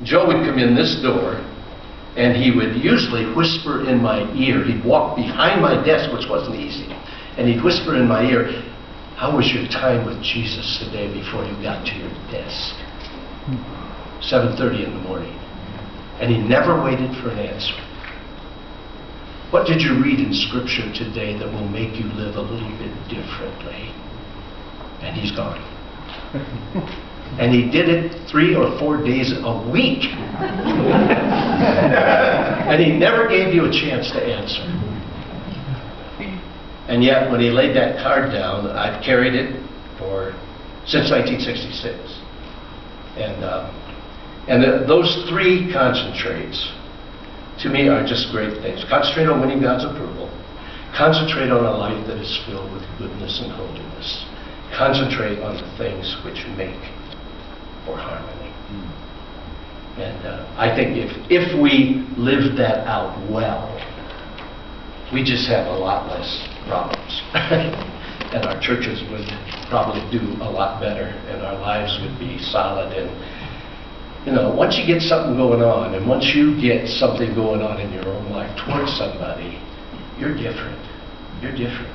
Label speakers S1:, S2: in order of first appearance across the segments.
S1: Joe would come in this door, and he would usually whisper in my ear. He'd walk behind my desk, which wasn't easy, and he'd whisper in my ear, "How was your time with Jesus today before you got to your desk?" 7:30 in the morning. And he never waited for an answer. "What did you read in Scripture today that will make you live a little bit differently?" And he's gone. And he did it 3 or 4 days a week. And he never gave you a chance to answer. And yet, when he laid that card down, I've carried it since 1966. And those 3 concentrates, to me, are just great things. Concentrate on winning God's approval. Concentrate on a life that is filled with goodness and holiness. Concentrate on the things which make for harmony. And I think if we lived that out well, we just have a lot less problems. And our churches would probably do a lot better, and our lives would be solid. And you know, once you get something going on, and once you get something going on in your own life towards somebody, you're different. You're different.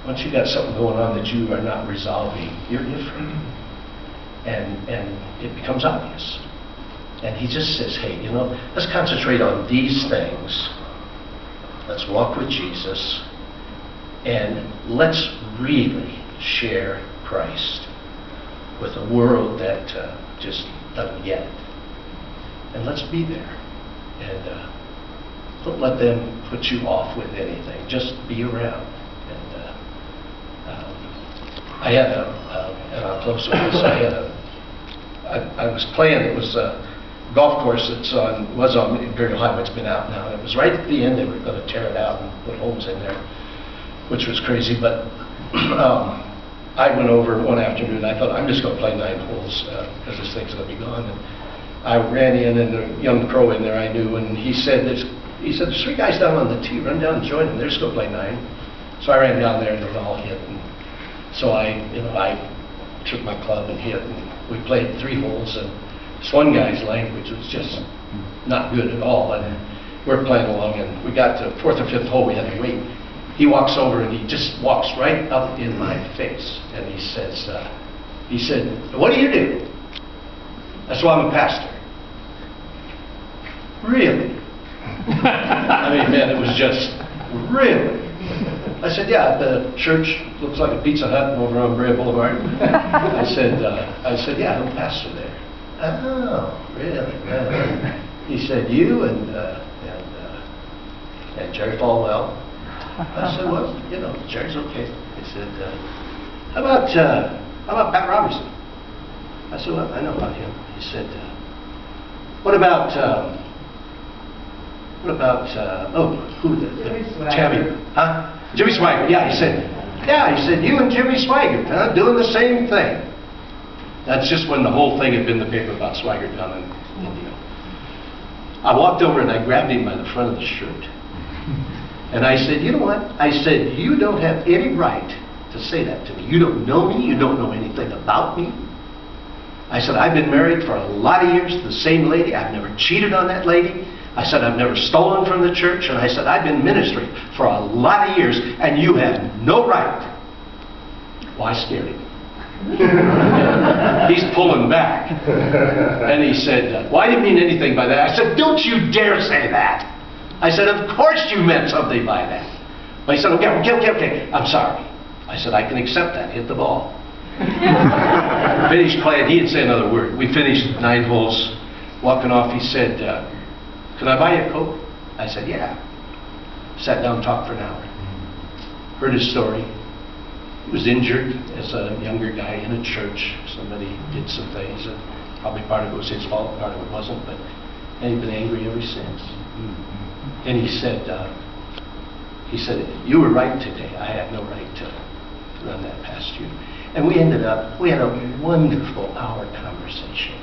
S1: Once you got something going on that you are not resolving, you're different. And it becomes obvious. And he just says, hey, you know, let's concentrate on these things. Let's walk with Jesus. And let's really share Christ with a world that just doesn't get it. And let's be there. And don't let them put you off with anything. Just be around. And I had and I'll close with this. I was playing. It was a golf course that's was on Imperial Highway. It's been out now. And it was right at the end. They were going to tear it out and put holes in there, which was crazy. But I went over one afternoon. I thought, I'm just going to play 9 holes because this thing's going to be gone. And I ran in, and a young pro in there I knew, and he said, there's 3 guys down on the tee. Run down and join them. They're just going to play 9. So I ran down there, and they were all hit. And so I took my club and hit, and we played 3 holes. And this one guy's language was just not good at all. And we're playing along, and we got to 4th or 5th hole. We had to wait. He walks over, and he just walks right up in my face, and he said, "What do you do?" I said, "Well, I'm a pastor." Really? I mean, man, it was just, really? I said, "Yeah, the church looks like a Pizza Hut over on Brea Boulevard." I said, "Yeah, I'm a pastor there." "Oh, really?" He said, "You and Jerry Falwell?" I said, "Well, you know, Jerry's okay." He said, how about Pat Robertson?" I said, "Well, I know about him." He said, what about Tammy? Huh? Jimmy Swaggart. Yeah, he said, "You and Jimmy Swaggart, huh, doing the same thing." That's just when the whole thing had been in the paper about Swaggart down in India. I walked over and I grabbed him by the front of the shirt. And I said, "You know what?" I said, "You don't have any right to say that to me. You don't know me. You don't know anything about me." I said, "I've been married for a lot of years to the same lady. I've never cheated on that lady." I said, "I've never stolen from the church." And I said, "I've been ministering for a lot of years, and you have no right." Well, I scared him. He's pulling back. And he said, "Well, I didn't mean anything by that." I said, "Don't you dare say that." I said, "Of course you meant something by that." But he said, okay, I'm sorry. I said, "I can accept that. Hit the ball." Finished playing. He didn't say another word. We finished 9 holes. Walking off, he said, "Can I buy you a Coke?" I said, "Yeah." Sat down and talked for an hour. Heard his story. He was injured as a younger guy in a church. Somebody did some things, and probably part of it was his fault, part of it wasn't, but and he'd been angry ever since. And he said, "You were right today. I had no right to run that past you." And we had a wonderful hour conversation.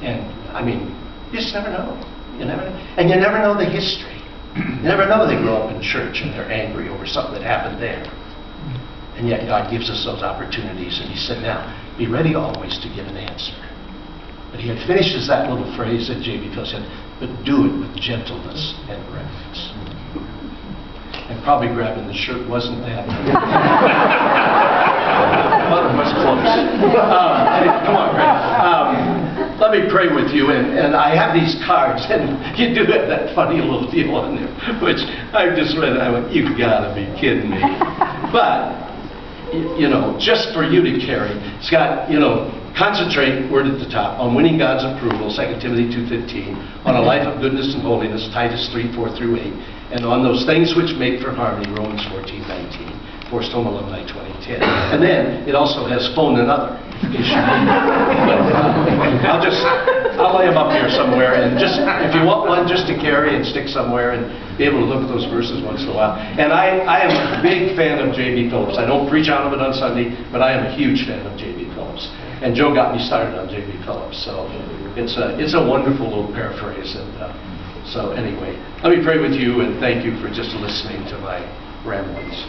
S1: And I mean, you just never know. You never know. And you never know the history. You never know they grow up in church and they're angry over something that happened there. And yet God gives us those opportunities. And he said, "Now, be ready always to give an answer." But he had finishes that little phrase that JB Phillips said, but do it with gentleness and reverence. And probably grabbing the shirt wasn't that. Well, it was close. Come on, Greg. Let me pray with you. And I have these cards, and you do have that funny little deal on there, which I just read, and I went, you've got to be kidding me. But, you know, just for you to carry, it's got, you know, concentrate, word at the top, on winning God's approval, 2 Timothy 2:15, on a life of goodness and holiness, Titus 3:4-8, and on those things which make for harmony, Romans 14:19, Forestome Alumni 2010. And then it also has phone and other, in case you need it. But I'll lay them up here somewhere, and just, if you want one just to carry and stick somewhere and be able to look at those verses once in a while. And I am a big fan of JB Phillips. I don't preach out of it on Sunday, but I am a huge fan of JB Phillips. And Joe got me started on JB Phillips, so it's a wonderful little paraphrase. And so anyway, let me pray with you and thank you for just listening to my ramblings.